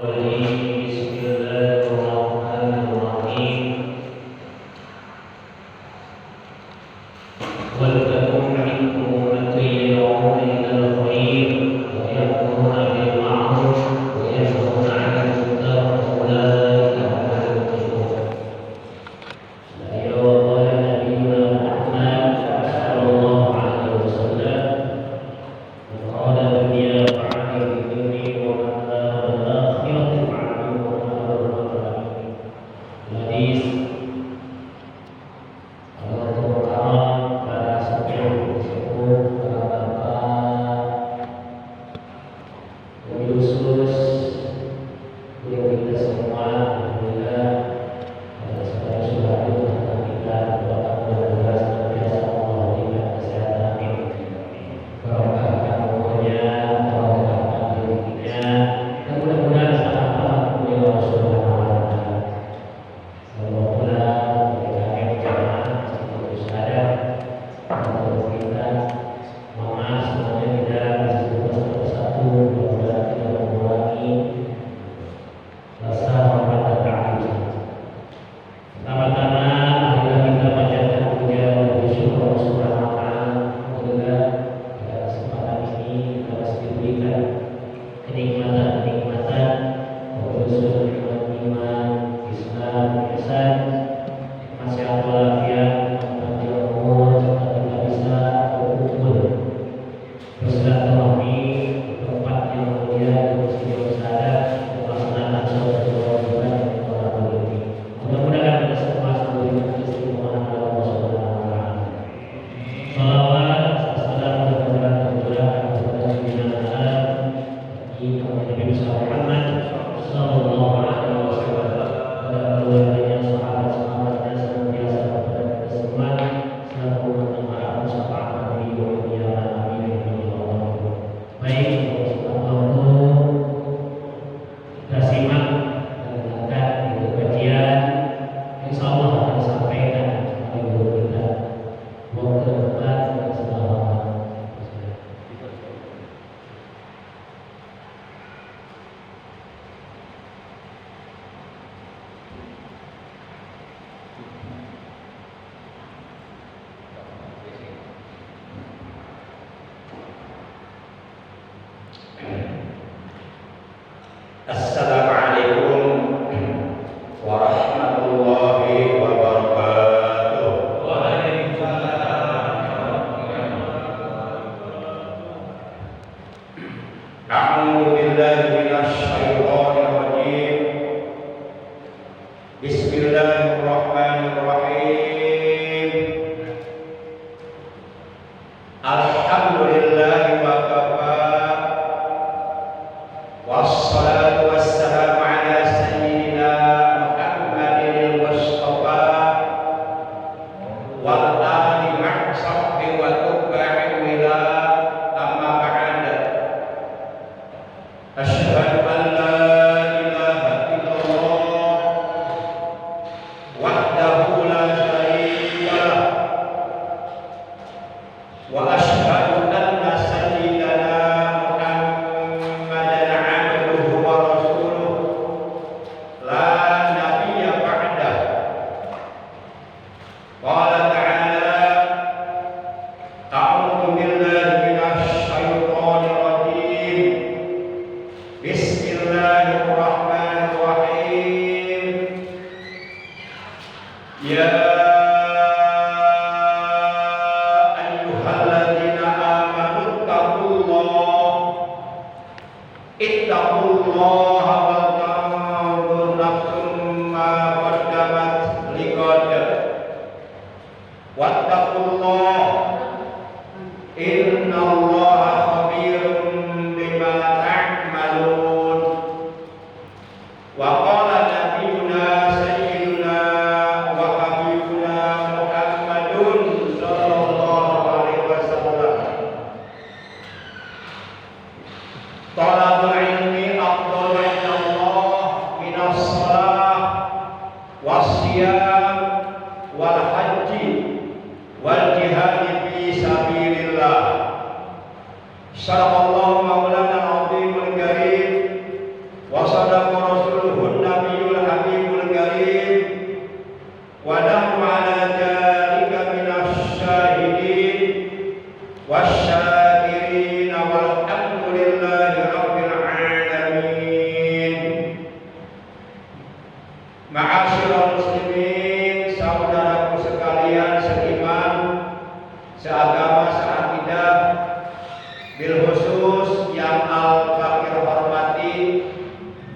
Wa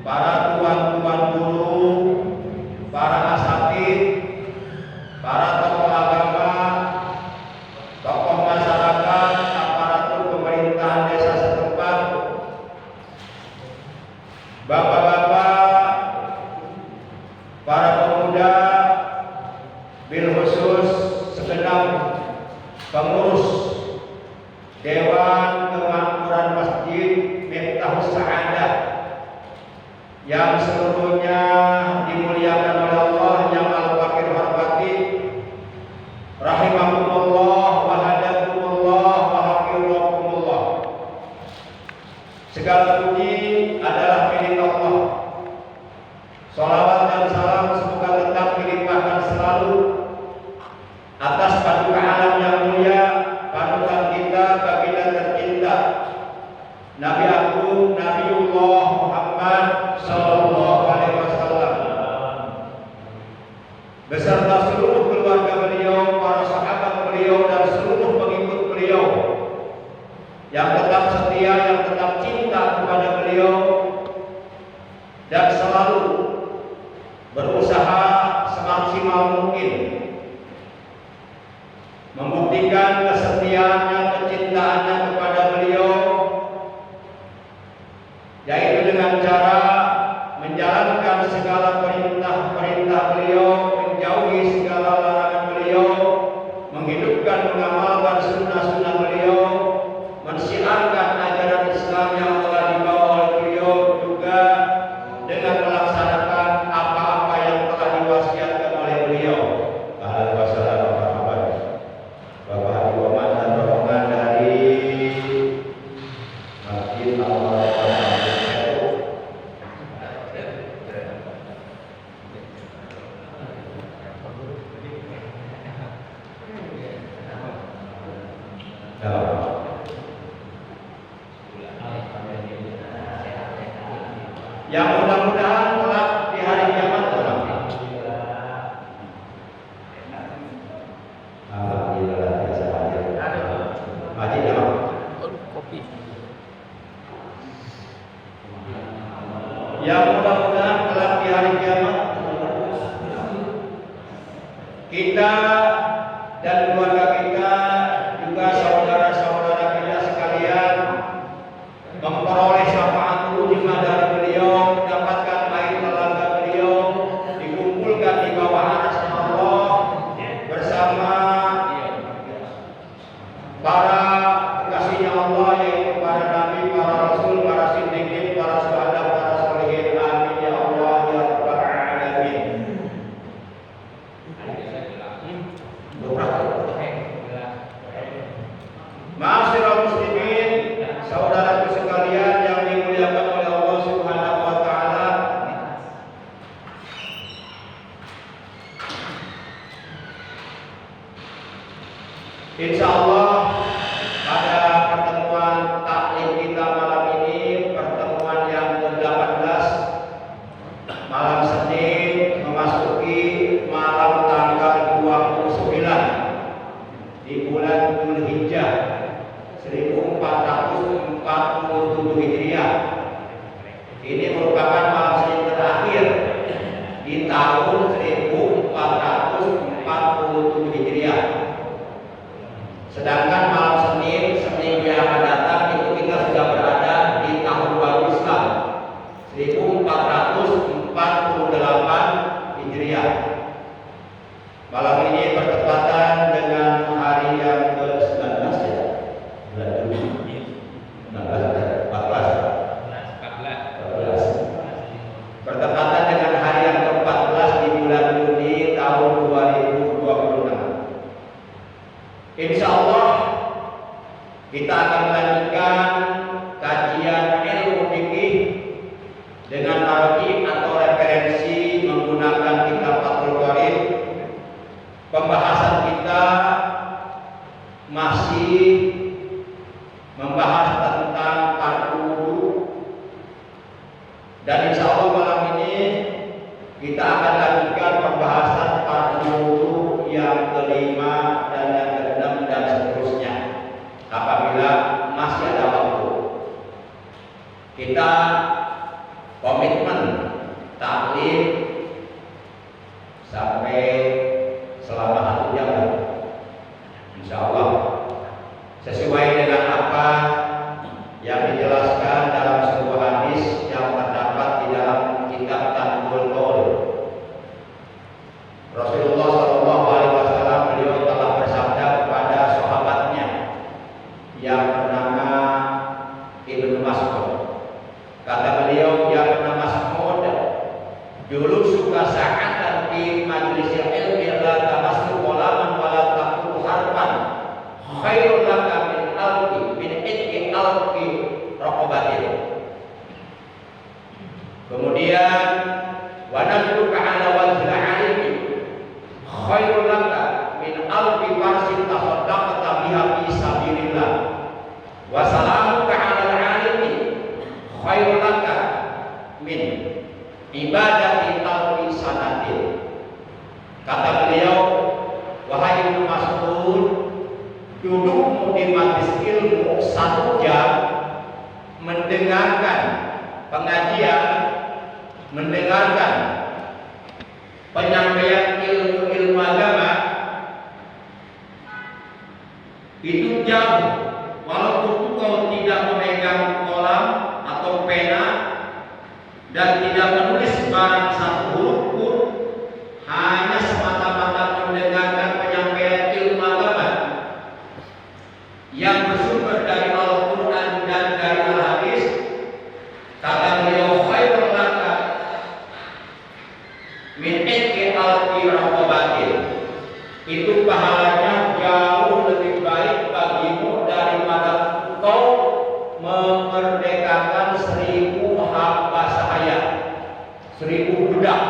para tuan-tuan guru, para asatid, para tokoh agama, tokoh masyarakat, aparatur pemerintahan desa setempat, bapak-bapak, para pemuda, bil khusus segenap pengurus Dewan Kemakmuran Masjid Miftahus Sa'adah yang seluruhnya dimuliakan oleh Allah yang al-fakir hormati, rahimakumullah wa hadakumullah wa hafizakumullah. Segala puji adalah milik Allah. Salawat dan salam semoga tetap dilimpahkan selalu atas paduka alam yang mulia, panutan kita, baginda tercinta, Nabi Agung Nabiullah Muhammad Sallallahu Alaihi Wasallam, beserta seluruh keluarga beliau, para sahabat beliau, dan seluruh pengikut beliau yang tetap setia, yang tetap cinta kepada beliau, dan selalu berusaha semaksimal mungkin membuktikan kesetiaannya, kecintaannya kepada beliau, yaitu dengan cara menjalankan segala perintah-perintah beliau, menjauhi segala larangan beliau, menghidupkan, mengamalkan sunnah-sunnah beliau, mensiarkan ajaran Islam yang telah dibawa oleh beliau, juga dengan melaksanakan apa-apa yang telah diwasiatkan oleh beliau. Bapak Haji Waman dan rombongan dari Masjid yang mudah-mudahan kelak di hari kiamat kelak. Alhamdulillah biasa hadir. Haji jamaah. Kopi. Yang mudah-mudahan kelak di hari kiamat kita dan keluarga kita, juga saudara-saudara kita sekalian, memperoleh syafaat ulama dari beliau, mendapatkan air telaga beliau, dikumpulkan di bawah arasy Allah bersama para kekasihnya Allah, yaitu para nabi, para rasul, para siddiqin, para syuhada, para sholihin. Amin ya Allah ya rabbal alamin. Ma'asyiral muslimin, saudaraku sekalian yang dimuliakan oleh Allah Subhanahu wa taala. Insyaallah pada pertemuan taklim kita malam ini, pertemuan yang ke-18 malam Senin memasuki malam tanggal 29 di bulan Dzulhijjah 1447 Hijriah. Ini merupakan malam Senin terakhir di tahun 1447 Hijriah. Sedangkan malam Senin yang akan datang itu kita sudah berada di tahun baru Islam 1448 Hijriah. Malam ini bertepatan dengan hari yang ke-19 ya. Bulan Juni 14. Bertepatan dengan hari yang ke-14 di bulan Juni tahun 2026. Insya Allah kita akan melanjutkan kajian ilmu fikih dengan marji atau referensi menggunakan kitab Fathul Qorib. Pembahasan kita masih membahas tentang fardu wudu, dan insya Allah malam ini kita akan lanjutkan pembahasan fardu wudu yang kelima dan yang keenam dan seterusnya apabila masih ada waktu. Kita komitmen ta'lim sampai selama 1 jam. Insya Allah sesuai dengan apa yang dijelaskan dalam sebuah hadis yang terdapat di dalam kitab Tanbul Qaul. Rasulullah Shallallahu Alaihi Wasallam beliau telah bersabda kepada sahabatnya yang bernama Ibnu Mas'ud. Kata beliau, ya Ibnu Mas'ud, dulu suka sa'atan di majlis ilmi la tamassu qalaman wa la taqulu harfan khairul laka min itqi alfi raqabatin. Kemudian wa nadruka ala wajhil alimi khairul laka min alfi farsin tasaddaqta biha fi sabilillah wa salamuka ala alimi khairul laka min ibadati alfi sanatin. Kata beliau, wahai Ibnu Mas'ud, dudukmu di majelis ilmu 1 jam mendengarkan pengajian, mendengarkan penyampaian ilmu agama itu jauh, walaupun engkau tidak memegang kolam atau pena dan tidak menulis barang satu huruf pun, hanya semata-mata mendengarkan penyampaian ilmu agama yang bersumber dari Al-Quran dan dari Al-Hadis. Kata beliau, khairul laka min itqi alfi raqabatin, itu pahalanya jauh lebih baik bagimu daripada engkau memerdekakan 1000 hamba sahaya, 1000 budak.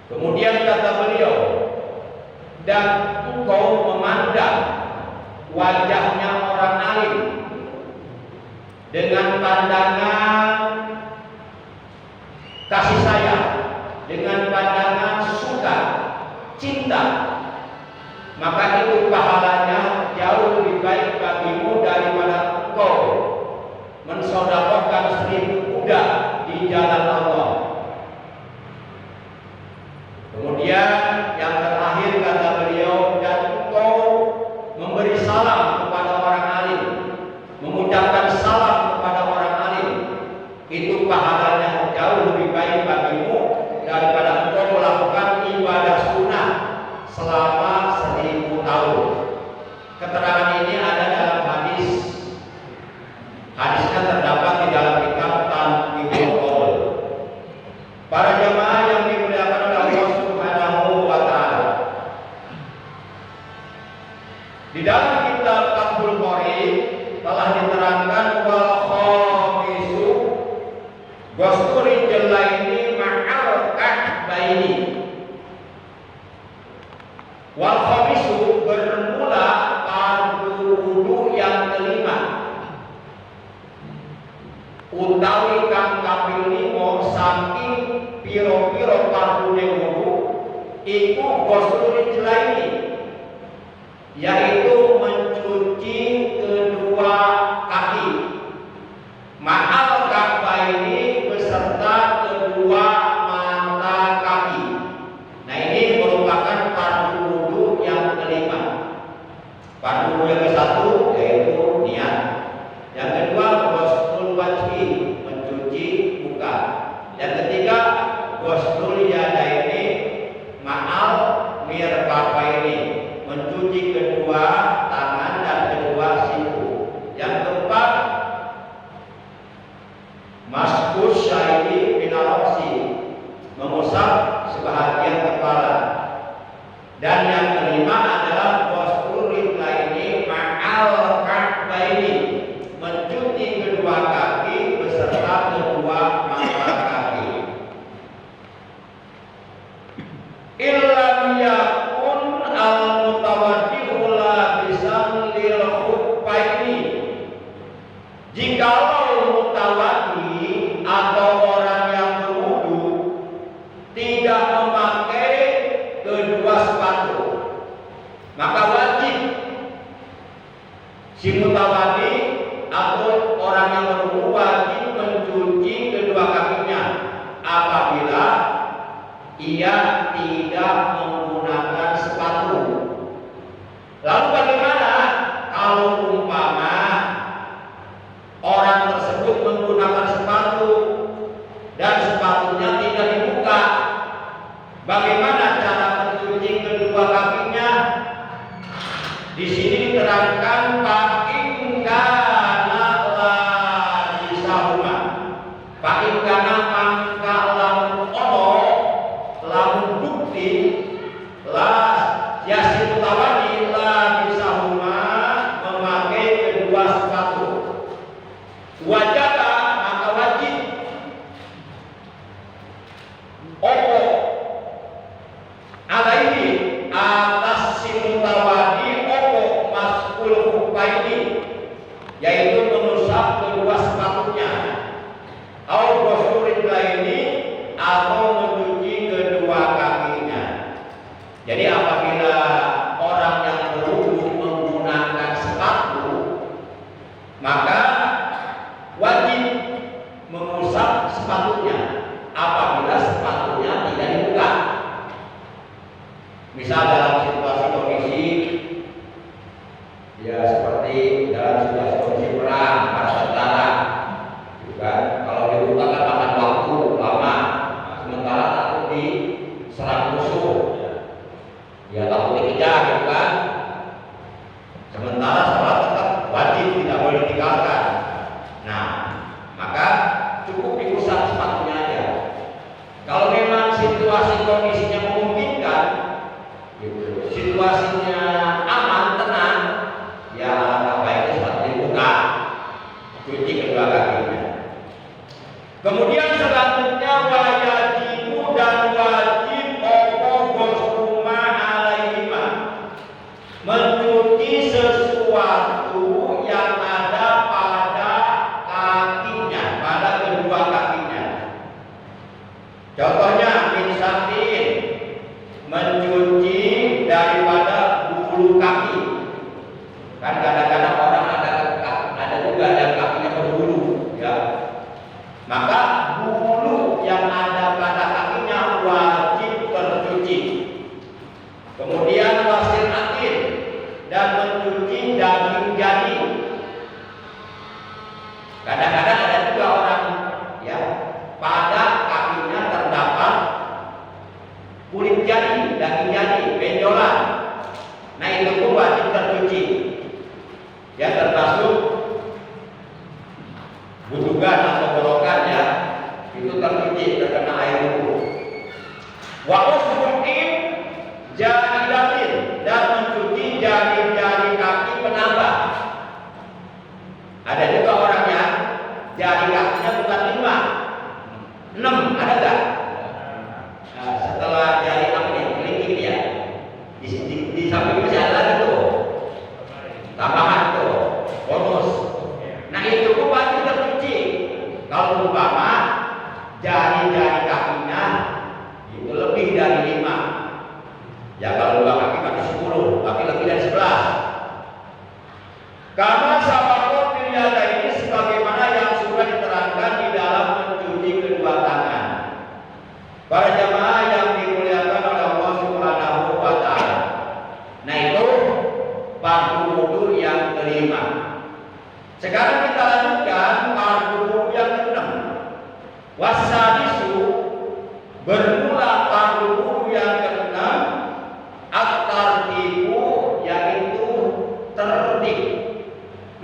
Kemudian kata beliau, dan engkau memandang wajahnya orang alim dengan pandangan kasih sayang, dengan pandangan suka, cinta, maka itu pahalanya jauh lebih baik bagimu daripada engkau mensedekahkan 1000 budak di jalan Allah. Kemudian yang terakhir kata beliau, dan engkau memberi salam kepada orang alim, mengucapkan salam kepada orang alim, itu pahalanya jauh lebih baik bagimu daripada engkau melakukan ibadah sunnah selama 1000 tahun. Keterangan ini ada dalam hadis. Hadisnya terdapat di dalam kitab Tanbul Qaul. Para jemaah yang dimuliakan oleh Allah Subhanahu wa taala, di dalam kitab Fathul Qorib telah diterangkan wal khamisu ghusli jalaini ma'al kahbaini. Wal khamisu bermula fardu wudu yang kelima, utawi kang kaping 5 saking piro-piro fardune wudu iku ghusli jalaini, yaitu mencuci kedua kaki, ma'al kahbaini beserta kedua mata kaki. Nah, ini merupakan fardu wudu yang kelima. Fardu wudu yang ke-1 yaitu niat. Yang kedua ghuslul wajhi, mencuci muka. Yang ketiga ghuslul yadaini ma'al mirfaqaini, mencuci kedua tangan dan kedua siku. Yang keempat maskus syairi minaroksi, mengusap sebahagian kepala. Dan yang kelima adalah ghuslul rijlaini ma'al ka'baini, mencuci kedua kaki beserta kedua mata kaki. Illam yakun al-mutawaddi'u labisan lil khuffaini, jikalau mutawaddi atau orang yang berwudu tidak memakai kedua sepatu, maka wajib si mutawaddi atau orang yang berwudu wajib mencuci kedua kakinya ia tidak menggunakan sepatu. Lalu bagaimana kalau umpama orang tersebut menggunakan sepatu dan sepatunya tidak dibuka? Bagaimana cara mencuci kedua kakinya? Di sini diterangkan pakin kana la disahuma. Pakin kana mangka lamun ono lamun bukti la yasin tawadi la disahuma memakai kedua sepatu. Wajib maka wajib opo alaihi atas simutawadi opo maskul hupaini, yaitu mengusap kedua sepatunya, au gosurin laini atau mencuci kedua kakinya. Jadi apabila orang yang berwudu menggunakan sepatu, maka wajib mengusap sepatunya apabila sepatunya tidak dibuka. Misal dalam situasi kondisi ya seperti dalam situasi kondisi perang para tentara, juga kalau dibuka kan makan waktu lama, sementara takut diserang musuh, ya takut dikejar, gitu kan. Sementara sholat tetap wajib, tidak boleh ditinggalkan. Nah, maka cukup diusap sepatunya aja. Kalau memang situasi kondisinya memungkinkan, gitu, situasinya aman, tenang, ya alangkah baiknya sepatu dibuka, cuci kedua kakinya. Kemudian selanjutnya wajibu dan wajib opo gosuma alaihima, mencuci sesuatu yang ada pada kakinya, pada kedua kakinya. Contohnya misalin mencuci daripada bulu kaki. Kan kadang-kadang orang ada juga yang kakinya berbulu, ya. Maka bulu yang ada pada kakinya wajib tercuci. Kemudian wasil akhir dan mencuci daging jari. Kadang-kadang ada juga orang, ya, pada kakinya terdapat kulit jari, daging jari, benjolan. Nah itu pun wajib tercuci. Ya, termasuk bujugan atau gorokan, ya, itu tercuci terkena air wudhu. Wa usbu'in jaridatin, dan mencuci jari-jari kaki penambah. Ada juga orang yang jari kakinya bukan 5, 6, ada nggak? Nah, setelah jari kaki kelingking ya, di samping masih ada lagi tuh tambahan tuh bonus. Nah itu pun wajib tercuci. Kalau umpama jari-jari kakinya itu lebih dari 5, ya kalau dua kaki berarti 10, kaki lebih dari 11. Karena sabakot pilihan ini sebagaimana yang sudah diterangkan di dalam mencuci kedua tangan. Para jamaah yang dimuliakan oleh Allah Subhanahu wa Ta'ala. Nah itu fardu wudu yang kelima. Sekarang kita lanjutkan fardu wudu yang keenam. Wasadisu, bermula fardu wudu yang keenam, at-tartibu, yaitu tertib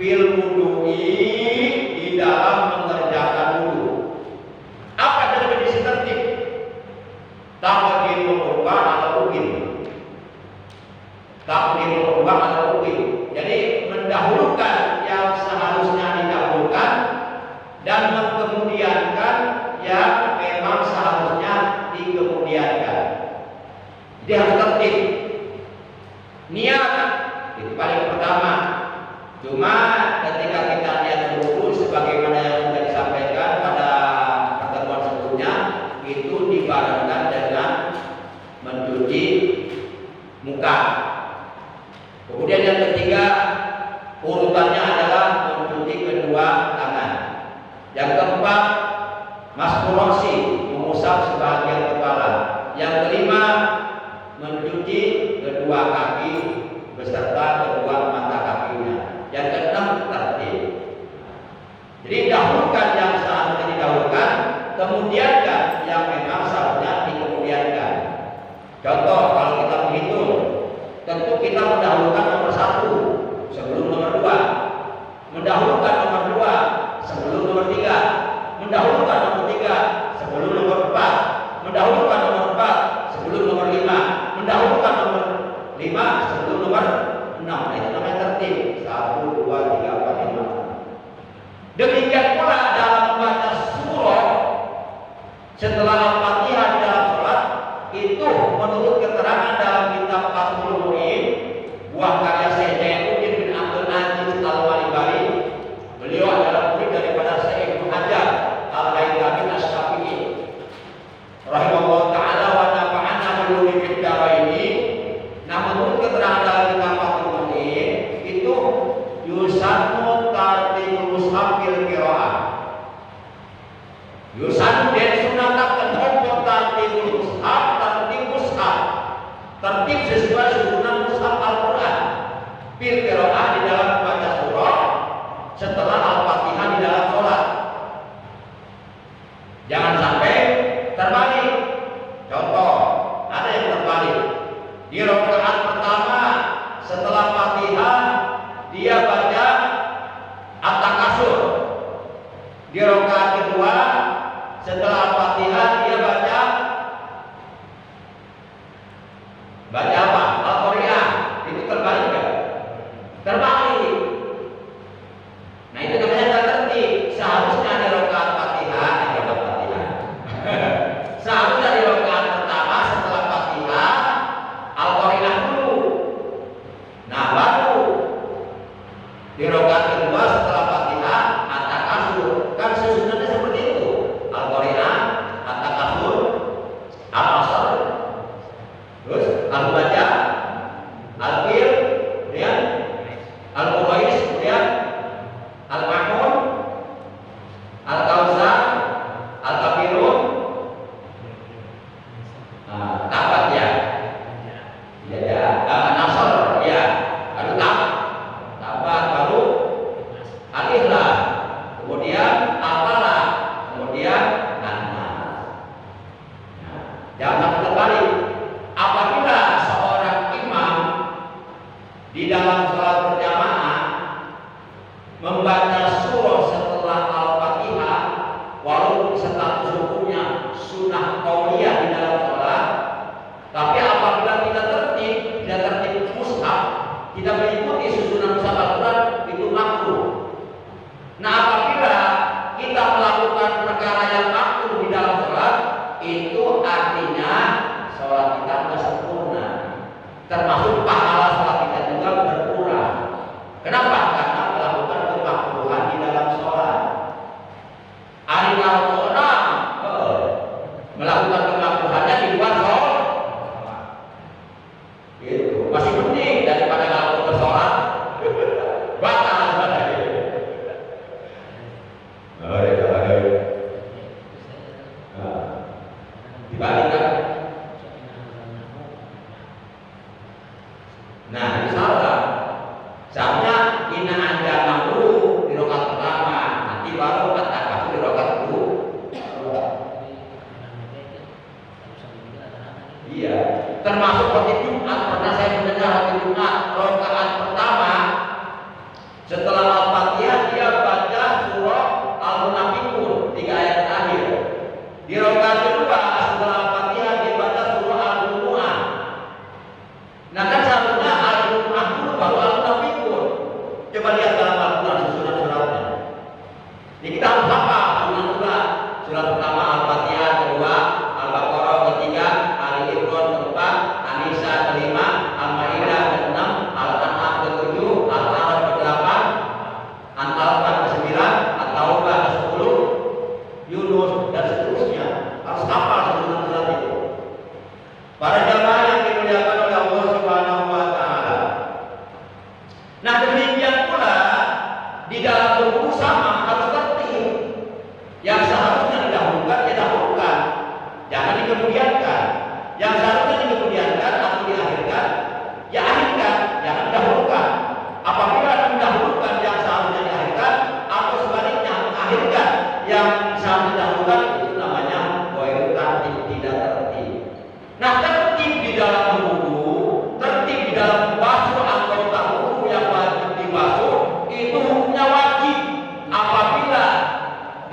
fil wudu'i, di dalam mengerjakan wudu. Apa definisi tertib? Taqdimul qurban atau ubin. Taqdimul qurban atau ubin. Jadi mendahulukan yang seharusnya didahulukan dan mengemudiankan yang memang seharusnya dikemudiankan. Jadi harus tertib. Niat itu paling pertama. Cuma ketika kita niat berwudu sebagaimana yang sudah disampaikan pada pertemuan sebelumnya, itu dibarengkan dengan mencuci muka. Kemudian yang ketiga, urutannya adalah mencuci kedua tangan. Yang keempat, maskurosi, mengusap sebagian kepala. Yang kelima, mencuci kedua kaki beserta kedua mata kakinya. Yang keenam, tertib. Jadi dahulukan yang seharusnya didahulukan, kemudiankan yang memang seharusnya dikemudiankan. Contoh, kalau kita menghitung, tentu kita mendahulukan nomor 1 sebelum nomor 2, mendahulukan nomor 2 sebelum nomor 3, mendahulukan nomor 3 sebelum nomor 4, mendahulukan nomor 4 sebelum nomor 5, mendahulukan nomor 5 sebelum nomor 6. Nah, itu namanya tertib. 1, 2, 3, 4, 5. Demikian pula dalam membaca surah setelah Al-Fatihah di dalam sholat, itu menurut keterangan dalam kitab Fathul Mu'in buah karya Syekh Jainuddin bin Abdul Aziz Al-Walibari. Beliau adalah murid daripada Syekh Ibnu Hajar Al-Haythami Asy-Syafi'i rahimahullah ta'ala wa nafa'ana bil fid dharaini. Nah, menurut keterangan dalam kitab Fathul Mu'in itu yusannu tartibul mushaf fil qiraah. Yusannu dan sunatakan hukum tartibul mushaf, tertib mushaf, tertib sesuai susunan mushaf Al-Quran fil qiraah di dalam membaca surah setelah Al-Fatihah di dalam sholat. Jangan sampai terbalik. Contoh, ada yang terbalik. Di rakaat pertama setelah Fatihah dia baca At-Takasur. Di rakaat kedua setelah Fatihah dia baca apa? Al-Qur'an. Itu terbalik kan? Terbalik. Nah, itu namanya tak tertib. Seharusnya di rakaat Fatihah, seharusnya di rakaat pertama setelah Fatihah Al-Qur'an dulu. Nah, baru di rakaat kedua setelah Fatihah At-Takasur. Kan susunannya seperti itu. Al-Qur'an, At-Takasur, Al-Asr, terus Al-Baca, Al-Fil, kemudian Al-Quraish, kemudian Al-Ma'mun, Al-Kautsar, Al-Kafirun, Tabat ya. Ya, Nasr ya. Lalu Tabat, baru Al-Ikhlas, kemudian Al-Falaq, kemudian An-Nas. Jangan terbalik. Apabila seorang imam di dalam sholat berjamaah membaca surah setelah Al-Fatihah, walaupun status hukumnya sunnah qauliyah di dalam sholat, tapi apabila kita tertib, tidak tertib mushaf, tidak mengikuti susunan mushaf Al-Quran, itu makruh. Nah, apabila kita melakukan perkara yang makruh di dalam sholat, itu artinya sholat kita tidak sempurna, termasuk pahala sholat kita juga berkurang. Kenapa? Karena melakukan kemakruhan di dalam sholat. Arina orang melakukan kemakruhannya di luar sholat, itu masih mending daripada kalau sholat batal. Dibalikkan. Nah, ini salah. Seharusnya inna anda mampu di rakaat pertama, nanti baru At-Takasur di rakaat kedua. Iya, termasuk khotib Jumat. Pernah saya mendengar khotib Jumat rakaat pertama setelah Al-Fatihah dia baca surah Al-Munafiqun 3 ayat terakhir. Di rakaat kedua setelah Al-Fatihah dia baca surah Al-Jumu'ah. Nah, kan seharusnya Al-Jumu'ah dulu baru Al-Munafiqun. Coba lihat dalam Al-Quran surat-suratnya. Jadi kita harus hafal surat-surat. Surat pertama Al-Fatihah, kedua Al-Baqarah, ketiga Ali Imran, keempat An-Nisa, kelima Al-Maidah, keenam Al-An'am, ketujuh Al-Araf, kedelapan An-Talqan, kesembilan At-Taubah, kesepuluh Yunus, dan seterusnya. Harus hafal surat-surat itu. Para jamaah yang dimuliakan oleh Allah Subhanahu wa Ta'ala. Nah, demikian pula di dalam berwudu sama harus tertib. Yang seharusnya didahulukan, ya dahulukan, jangan dikemudiankan. Nah, tertib di dalam berwudu, tertib di dalam membasuh anggota wudu yang wajib dibasuh, itu hukumnya wajib. Apabila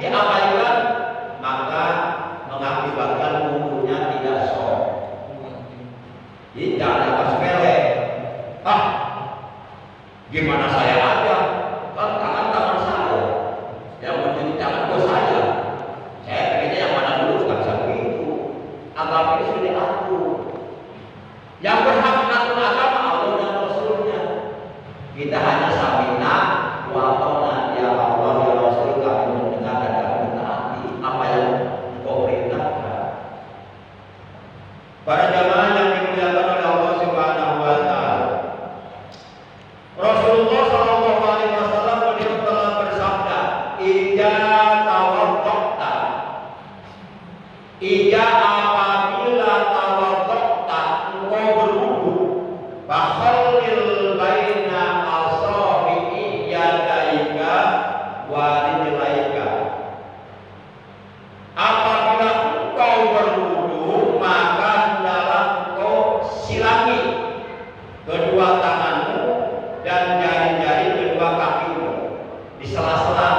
diabaikan, maka mengakibatkan wudunya tidak sah. Jadi jangan anggap sepele. Ah, gimana saya aja? Kan tangan saya. Yang menjadi tangan bos saya. Saya pengennya yang mana dulu, kan saya begitu. Agama ini sudah diatur. Yang berhak mengatur agama Allah dan Rasulnya. Kita hanya samina wa ata'na, ya Allah ya Rasul, kami mendengar dan kami mentaati apa yang Engkau perintahkan. Para jamaah yang dimuliakan oleh Allah Subhanahu wa taala. Rasulullah sallallahu alaihi wasallam beliau telah bersabda, "Idza tawadda'ta." Ija apabila tawadda'ta, engkau berwudu, fakhallil baina asabi'i yadaika wa rijlaika. Apabila engkau berwudu, maka hendaklah engkau silangi kedua tanganmu dan jari-jari kedua kakimu di sela-sela.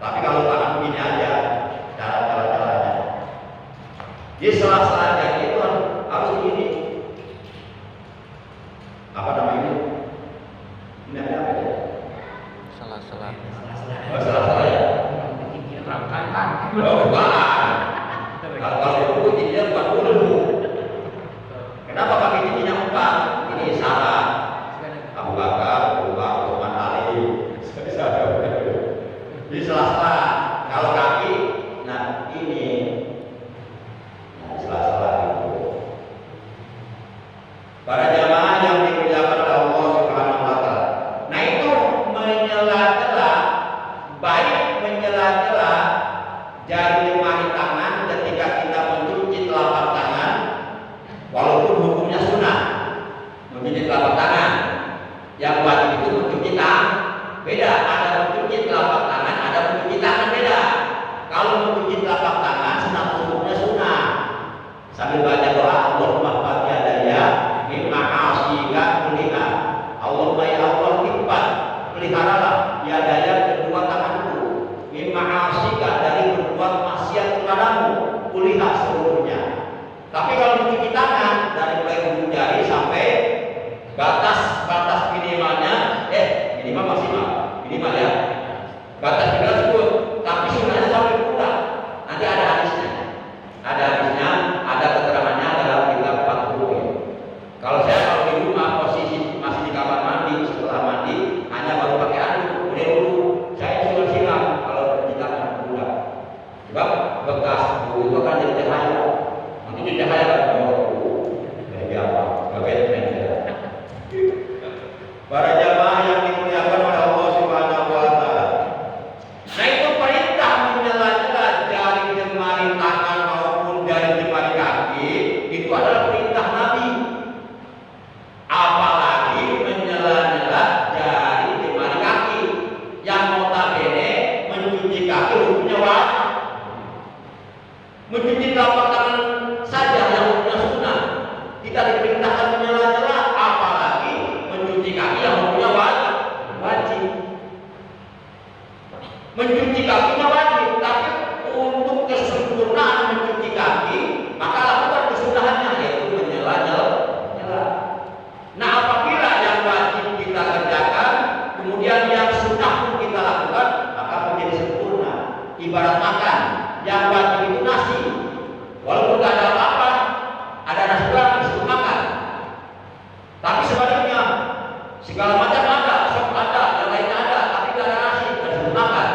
Tapi kalau tangan begini aja, cara-caranya di sela-sela jari itu harus begini. Apa namanya? Ini ada apa ya? Sela-sela. Oh, sela-sela ya? Oh, bukan. Kalau dulu jadinya bukan dulu. Kenapa pakai jadinya 4? Ini salah. Abu Bakar, Utsman, Ali. Di sela-sela. Kalau kaki, nah ini. Nah, sela-sela itu. Para jamaah yang dimuliakan oleh Allah Subhanahu wa taala. Nah, itu menyela-nyela, baik menyela-nyela jari jemari tangan ketika kita mencuci telapak tangan, walaupun hukumnya sunnah mencuci telapak tangan. Yang wajib itu mencuci tangan beda, ada mencuci telapak tangan, ada mencuci tangan beda. Kalau mencuci telapak tangan sunat, hukumnya sunnah. Sambil baca doa, Allahumma fati adaya mimma asyiga kuliha. Allahumma ya Allah, lipat peliharalah ya daya kedua tanganku mimma asyiga, dari berbuat maksiat kepadamu, kuliha seluruhnya. Tapi kalau mencuci tangan dari mulai ujung jari sampai batas minimalnya, minimal maksimal, minimal ya. Batas minimal sebut, tapi sunnahnya sampai pulang. Nanti ada hadisnya. Ada hadisnya, ada keterangannya dalam kitab Fathul. Kalau di rumah posisi masih di kamar mandi, setelah mandi hanya baru pakai anduk, boleh dulu. Saya sudah siram kalau di tangan pulang. Sebab bekas itu akan jadi cahaya. Nanti cahaya kan jadi apa? Batman. Para jamaah yang dimuliakan oleh Allah Subhanahu wa taala. Nah, itu perintah menyela-nyela jari jemari tangan maupun jari jemari kaki, itu adalah perintah Nabi. Apalagi menyela-nyela jari jemari kaki yang notabene mencuci kaki hukumnya wajib. Mencuci telapak tangan saja yang hukumnya sunnah. Kita diperintahkan menyela-nyela, apalagi mencuci kaki yang hukumnya wajib. Mencuci kakinya wajib, tapi untuk kesempurnaan mencuci kaki, maka lakukan kesunahannya, yaitu menyela-nyela. Nah, apabila yang wajib kita kerjakan, kemudian yang sunnah pun kita lakukan, maka menjadi sempurna. Ibarat makan, yang wajib itu nasi, walaupun tidak ada apa-apa, ada nasi goreng disebut makan. Tapi sebaliknya, segala macam ada, sop ada, yang lainnya ada, tapi tidak ada nasi, tidak disebut makan.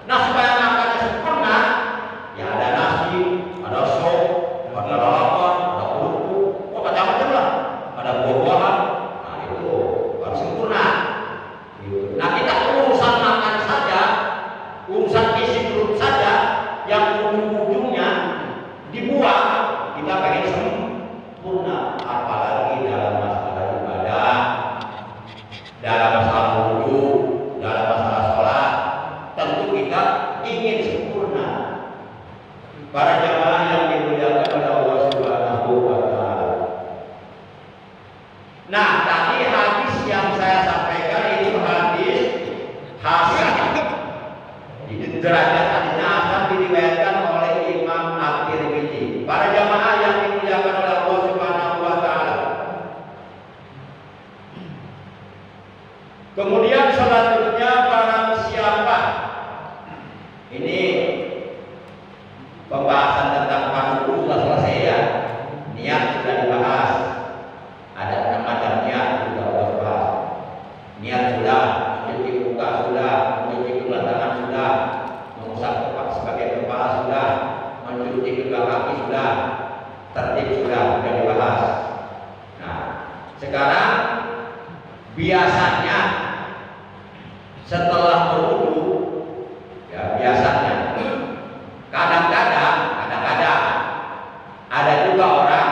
Nah, supaya makannya sempurna, ya ada nasi, ada sop, ada lalapan, ada kerupuk, macam-macam lah, ada buah-buahan. Nah, itu baru sempurna. Nah, kita urusan makan saja, urusan isi perut saja, yang ujung-ujungnya dibuang, kita pengen sempurna. Apalagi dalam masalah ibadah, dalam masalah wudu, dalam masalah sholat, tentu kita ingin sempurna. Para jamaah yang dimuliakan oleh Allah Pembahasan tentang panuku sudah selesai ya. Niat sudah dibahas. Ada 6 macam niat juga sudah dibahas. Niat sudah, mencuci muka sudah, mencuci kedua tangan sudah, mengusap kepala sebagai kepala sudah, mencuci kedua kaki sudah, tertib sudah dibahas. Nah, sekarang biasanya setelah berwudu, ya biasanya kadang-kadang ada juga orang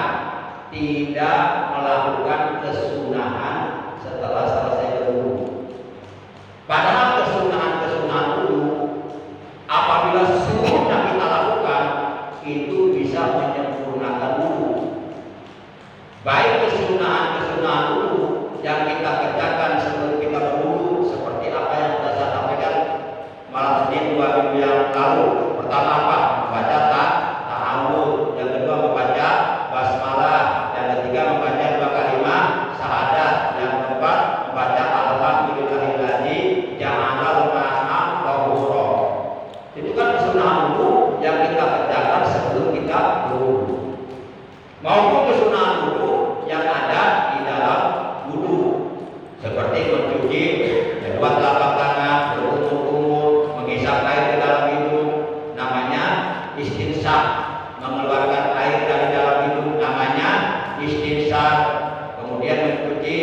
tidak melakukan kesunahan setelah selesai berwudu. Padahal kesunahan wudu apabila seluruhnya kita lakukan itu bisa menyempurnakan wudu. Baik kesunahan wudu yang kita kerjakan sebelum kita berwudu seperti apa yang sudah saya sampaikan malam Senin 2 minggu yang lalu. Pertama apa? Membaca ta'awudz, yang kedua membaca basmalah, yang ketiga membaca 2 kalimat syahadat, yang keempat membaca alhamdulillahilladzi ja'alal ma'a tahura. Itu kan kesunahan wudu yang kita kerjakan sebelum kita berwudu. Maupun kesunahan wudu yang ada di dalam wudu seperti mencuci kedua telapak tangan, berkumur-kumur, menghisap air ke dalam hidung, namanya istinsaq, mengeluarkan air dari dalam hidung, namanya istinsaq. Kemudian mencuci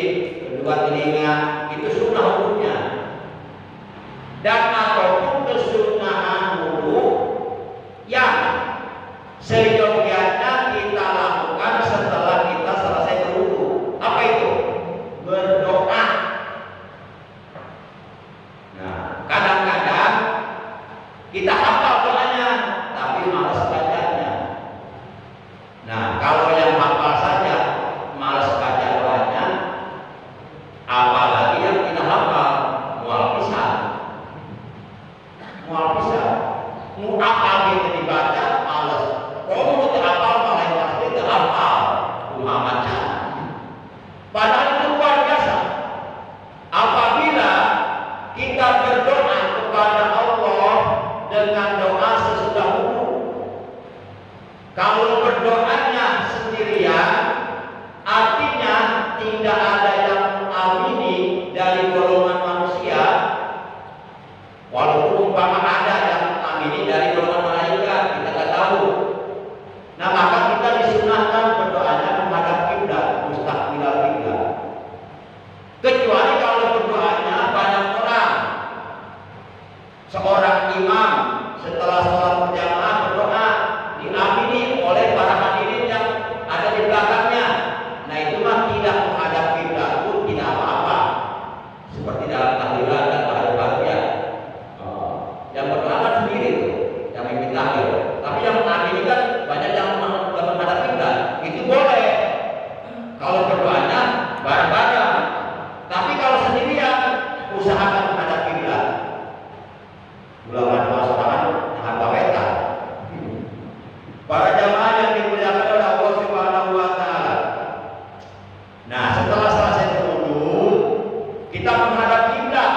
kedua telinga, itu sunnah wudunya. Dan ataupun kesunahan wudu yang seyogyanya kita lakukan setelah kita selesai berwudu. Apa itu? Berdoa. Nah, kadang-kadang kita hafal doanya, tapi malas bacanya. Nah, kalau yang hafal saja malas baca doanya, apalagi yang tidak hafal, mual pisan. Mau hafal gitu dibaca, malas. Kalau mau hafal malah yang pasti tidak hafal, baca. Padahal itu luar biasa. Apabila kita berdoa kepada Allah dengan doa sesudah wudu, kalau berdoanya sendirian, artinya tidak ada yang mengamini dari golongan manusia. Walaupun umpama ada yang mengamini dari golongan malaikat, kita tidak tahu. Nah, maka kita disunahkan berdoanya menghadap kiblat, mustaqbilal kiblat. Kecuali kalau berdoanya banyak orang. Seorang imam setelah sholat berjamaah berdoa diamini oleh para hadirin yang ada di belakangnya. Nah, itu mah tidak menghadap kiblat pun tidak apa-apa. Seperti dalam tahlilan dan bahagia. Yang berdoa kan sendiri tuh, yang mimpin tahlil. Tapi yang mengamini kan banyak yang menghadap kiblat. Itu boleh. Kalau berdoanya bareng-bareng. Tapi kalau sendirian, usahakan menghadap kiblat. Ulama masalah yang apa? Para jamaah yang dimuliakan oleh Allah Subhanahu wa taala. Nah, setelah selesai berwudu, kita menghadap kiblat.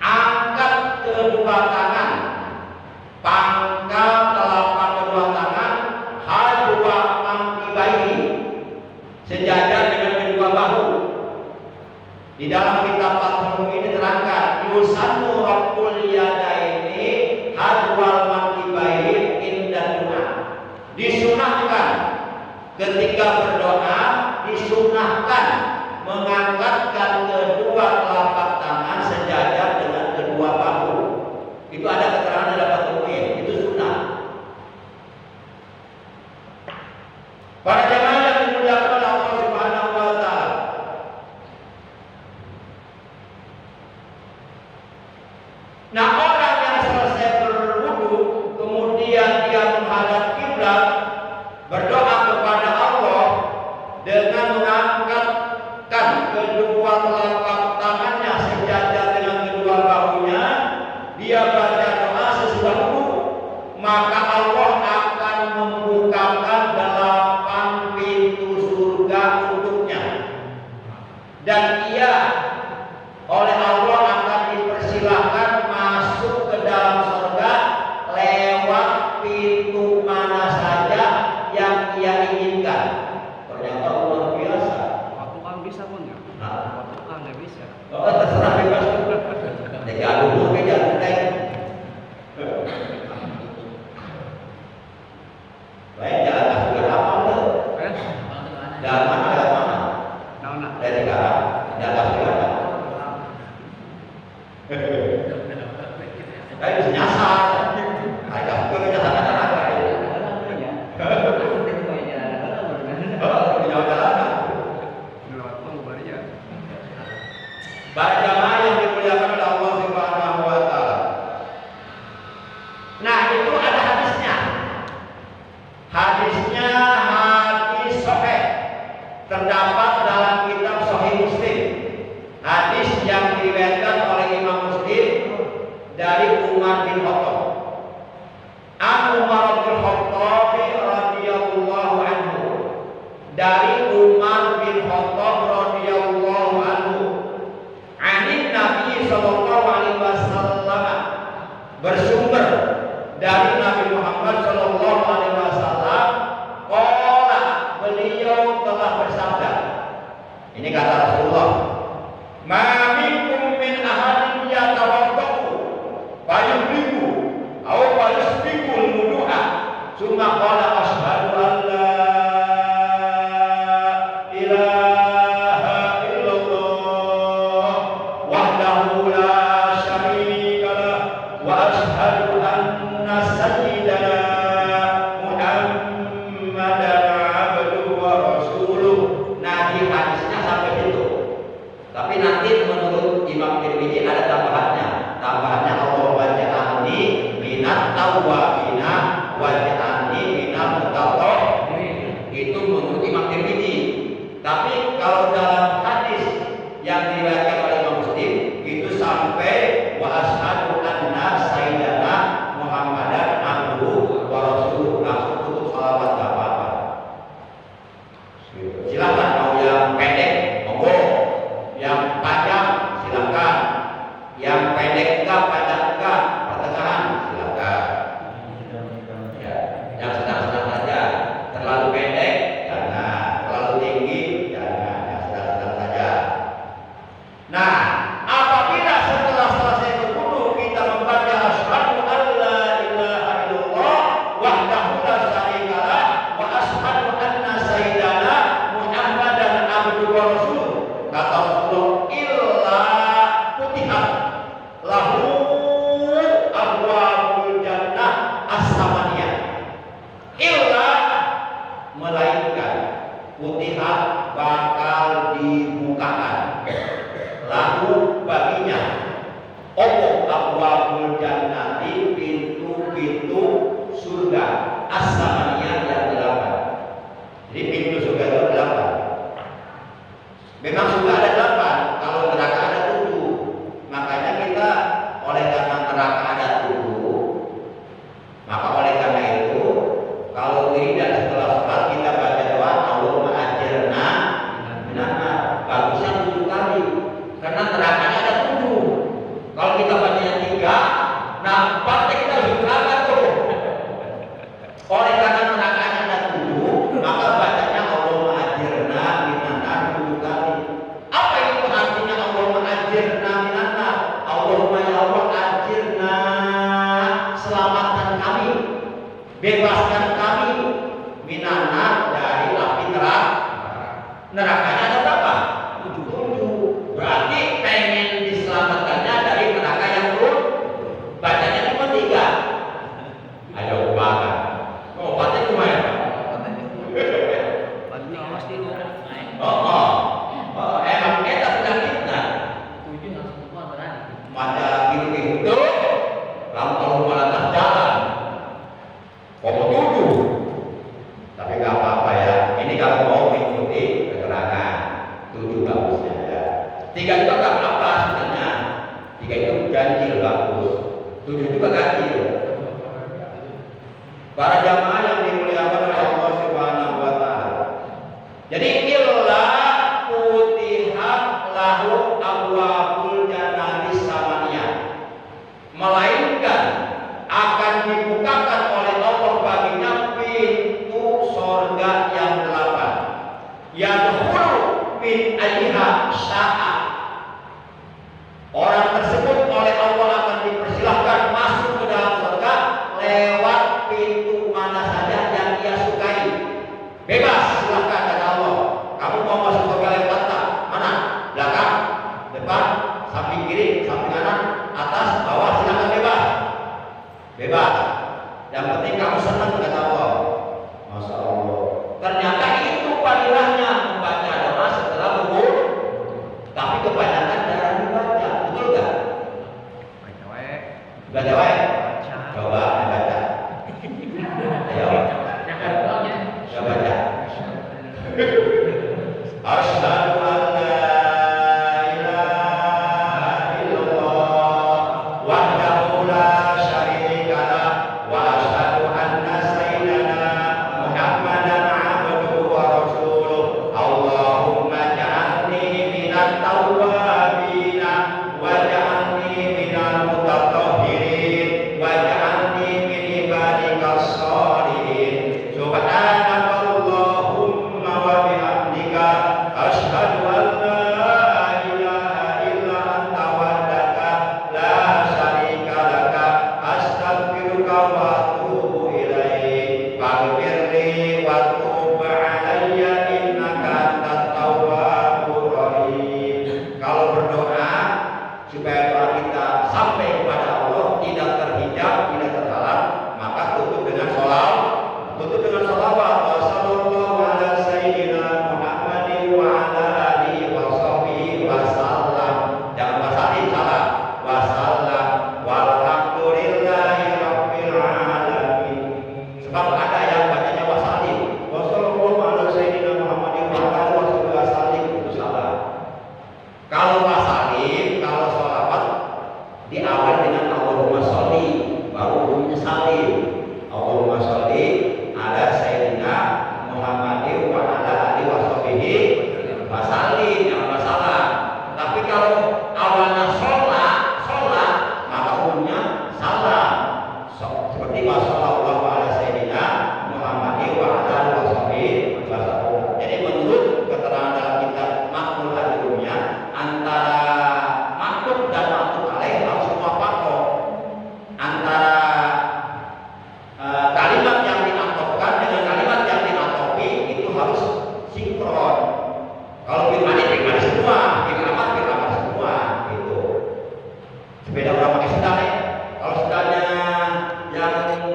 Angkat kedua tangan, pangkal telapak kedua tangan, hadwa mangkibaihi, sejajar dengan kedua bahu. Di dalam kitab Fathul ini terangkan yusannu rabbul yadaini hadwal mangkibaihi inda du'a. Disunahkan ketika berdoa, disunahkan mengangkatkan kedua telapak tangan sejajar dengan kedua bahu. Itu ada keterangan dalam Fathul ini, itu sunnah. Para jamaah yang dimuliakan oleh Allah Subhanahu wa taala. Nah, orang yang selesai berwudu kemudian dia menghadap kiblat, berdoa kepada Allah dengan mengangkatkan kedua telapak tangannya sejajar dengan kedua bahunya, dia baca doa sesudah wudu, maka Allah akan membukakan 8 pintu surga untuknya, dan ia oleh Allah akan dipersilahkan masuk ke dalam surga lewat dari Nabi Muhammad Shallallahu Alaihi Wasallam, qala, beliau telah bersabda. Ini kata Rasulullah, ma minkum min ahadin yatawaddau fayuhriku aw fayusbiqul wudu'a summa qala asyhadu an la ilaha illallah wahdahu la syarika lah wa asyhadu anna sayyidana Muhammadan abduhu wa rasuluh. Nah, di hadisnya sampai situ. Tapi nanti menurut Imam Tirmidzi ada tambahannya. Tambahannya Allahumma ja'alni minat tawwabina wa ja'alni minal mutatahhirin. Itu menurut Imam Tirmidzi. Tapi kalau dalam hadis yang diriwayatkan oleh Imam Muslim itu sampai wa asyhadu anna sayyidana Muhammadan abduhu wa rasuluh. Langsung tutup salawat enggak apa-apa. Silakan mau yang pendek, monggo. Yang panjang silakan. Yang pendek enggak, panjang enggak, pertengahan silakan. Ya, yang sedang-sedang saja. Terlalu pendek jangan, terlalu tinggi jangan, yang sedang-sedang saja. Nah, apabila setelah selesai berwudu kita membaca asyhadu an la ilaha illallah wahdahu la syarika lah wa asyhadu anna sayyidana Muhammadan abduhu wa rasuluh, kata Rasulullah, illa futihat lahu abwabul jannah as-samaniyah, illa melainkan futihat bakal dibukakan lahu baginya opo abwabul jannati, pintu-pintu surga as-samaniyah yang 8. Jadi pintu surga itu 8. Memang surga ada 8, kalau neraka ada 7. Makanya kita oleh karena neraka ada 7, maka oleh karena itu kalau wiridan setelah sholat kita baca doa Allahumma ajirna minan nar, bagusnya 7 kali karena nerakanya ada 7. Kalau kita bacanya 3, nah 4 kita harus neraka tuh. Oleh karena nerakanya ada 7, maka bacanya Allahumma ajirna minan nar 7 kali. Apa itu artinya Allahumma ajirna minan nar? Allahumma ya Allah ajirna, selamatkan kami, bebaskan kami minan nar, dari api neraka. Nerakanya ada berapa? 7. Berarti pengen diselamatkannya dari neraka yang 7. Bacanya cuma 3. Ayo banget. Oh, obatnya cuma ya? Emang kita penyakitnya. Mata kiri itu, lalu kalau malah jalan. Komo 7. Tapi nggak apa-apa ya. Ini kalau mau mengikuti keterangan 7 bagusnya ya. 3 juga nggak apa-apa sebenarnya. 3 itu ganjil bagus. 7 juga ganjil. Para jamaah yang dimuliakan oleh Allah Subhanahu wa taala. Jadi illa futihat lahu abwabul jannati samaniyah, melainkan akan dibukakan oleh Allah baginya pintu surga yang 8. Yadkhulu min ayyiha sya'a. Orang tersebut oleh Allah akan dipersilahkan masuk ke dalam surga lewat pintu mana saja yang ia sukai. Bebas, silahkan kata Allah. Kamu mau masuk surga lewat mana? Belakang, depan, samping kiri, samping kanan, atas, bawah, silahkan bebas. Bebas. Yang penting kamu senang kata Allah. Masya Allah. Ternyata itu padilahnya membaca doa setelah berwudu. Tapi kebanyakan jarang dibaca, betul nggak? Baca wae. Coba baca. Ayo. Coba baca. Asyhadu an la ilaha illallah wahdahu la syarika lah wa asyhadu anna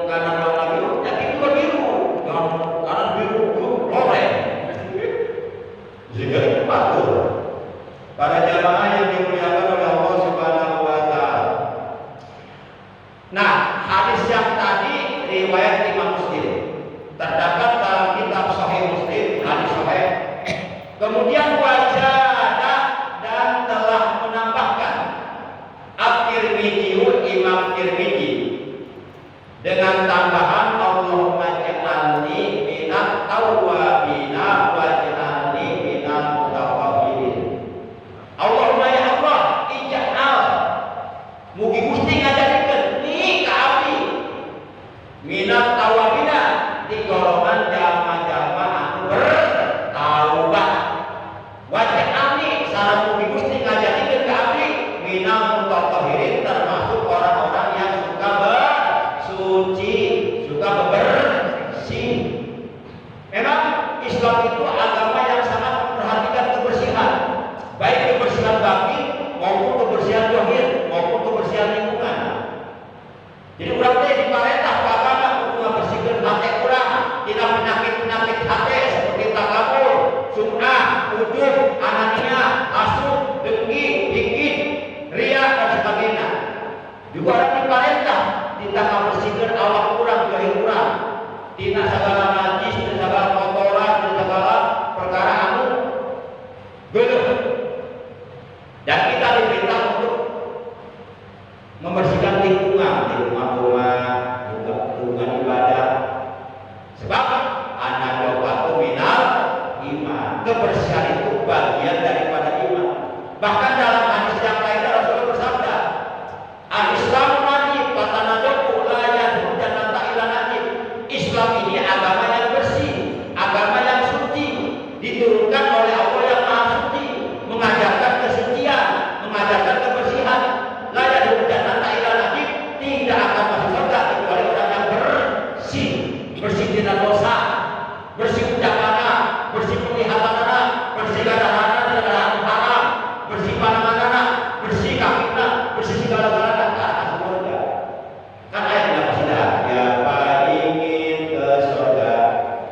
kanan warna biru, yang kiri juga biru. Jangan kanan biru, loreng. Jika itu patuh. Para jamaah yang dimuliakan oleh Allah Subhanahu wa Ta'ala. Nah, hadis yang tadi riwayat Imam Muslim terdapat dalam kitab Sahih Muslim, hadis sahih. Kemudian wajada dan telah menambahkan At-Tirmidzi, Imam Tirmidzi, dengan tambahan Allahumma ja'alni minat tawwabina wa ja'alni minal mutatahhirin. Allahumma ya Allah, ij'al mugi Gusti ngajarikeun ni ka abdi minat tawwabina di golongan jalma-jalma anu bertaubat. Wa ja'alni sareng mugi Gusti ngajarikeun ka abdi minal mutatahhirin, termasuk orang-orang yang suka bersuci, suka bersih. Memang Islam itu agama yang sangat memperhatikan kebersihan, baik kebersihan batin maupun kebersihan zahir maupun kebersihan lingkungan. Jadi urang teh diparentah ku agama kudu ngabersihkeun hate urang tina penyakit-penyakit hate seperti takabur, sum'ah, ujub, anania, hasud, dengki, hikid, ria dan sebagainya. Juga orang diparentah tina ngabersihkeun awak urang, zahir urang tina sagala najis, tina sagala kotoran, tina sagala perkara anu geuleuh. Dan kita diperintah untuk membersihkan lingkungan rumah, lingkungan ibadah. Sebab an-nadhafatu minal iman. Kebersihan itu bagian daripada iman. Bahkan dalam hadis yang lain Rasulullah bersabda, "Al-Islamu najib, fatanadhafu la yadkhulu jannata illa najib." Islam ini agama yang bersih, agama yang suci, diturunkan oleh Allah yang Maha Suci, mengajarkan kesucian, mengajarkan kebersihan. La yadkhulu jannata illa najib, tidak akan masuk surga kecuali orang yang bersih, bersih tidak dosa, bersih ucapanna, bersih penglihatanna, bersih gadahanna dan haram, bersih pandanganna, bersih kakina, bersih segala-galanya ke arah surga. Kan ayatnya pasti dah. Siapa ingin ke surga,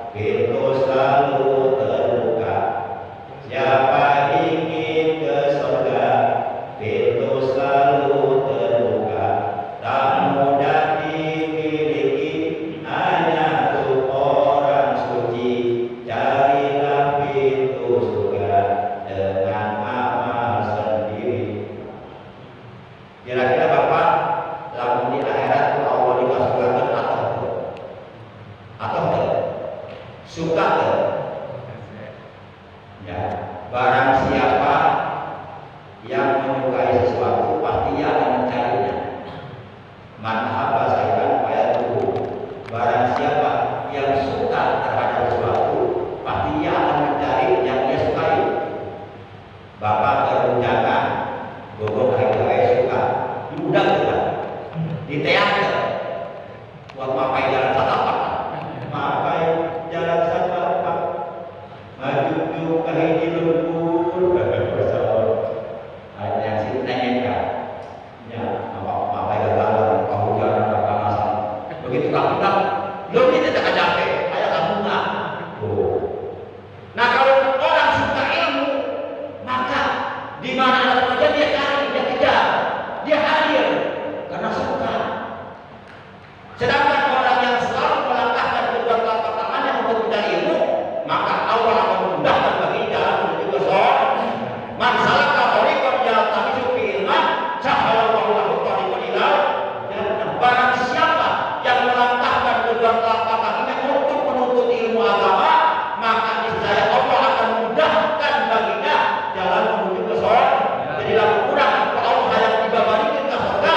pintu selalu terbuka. Siapa ingin ke surga, pintu selalu terbuka. Tak mudah dimiliki, hanya untuk orang suci. Carilah pintu surga dengan amal sendiri. Kira-kira Bapak lamun di akhirat itu Allah dikasihkan atau tidak? Suka tidak? Ya, barang siapa yang menyukai sesuatu pasti ia akan mencarinya. Man ahabba syai'an fayatruku. Barang siapa yang suka terhadap sesuatu pasti ia akan mencari yang ia sukai. Bapak berunjangan, bobo hari suka, diundang juga, di teater, buat mapai jalan satapak, mapai jalan satapak, maju ke hiji lembur, ada yang sini nanya kan, ya, mapai gagal, pahujanan, kepanasan, begitu kamu belum kita tak capek, ayah kamu nggak. Nah kalau orang suka ilmu, maka di mana ada pekerjaan dia cari, dia kejar, dia hadir karena suka. Sedangkan orang yang selalu melangkahkan kedua telapak tangannya untuk mencari ilmu, maka Allah akan memudahkan bagi jalan menuju ke surga. Man salaka thariqan yaltamisu fihi ilman, sahalallahu lahu thariqan ila jannah. Barang siapa yang melangkahkan kedua telapak kakinya untuk menuntut ilmu agama, maka niscaya Allah akan mudahkan baginya jalan menuju ke surga. Jadi lamun kurang Allah yang dibabarikan ke surga,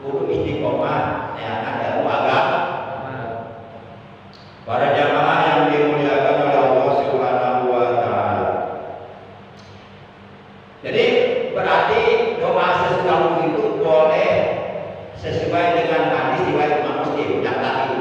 kudu istiqomah yang ada ilmu agama. Para jamaah yang dimuliakan oleh Allah Subhanahu wa Ta'ala. Jadi berarti doa sesudah itu boleh sesuai dengan hadis riwayat Imam Muslim yang tadi.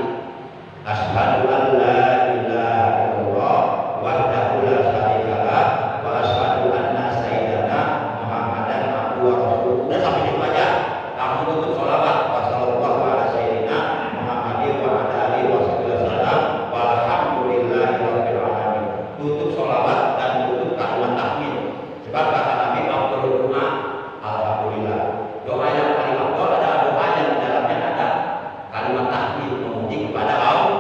hati memuji kepada Allah.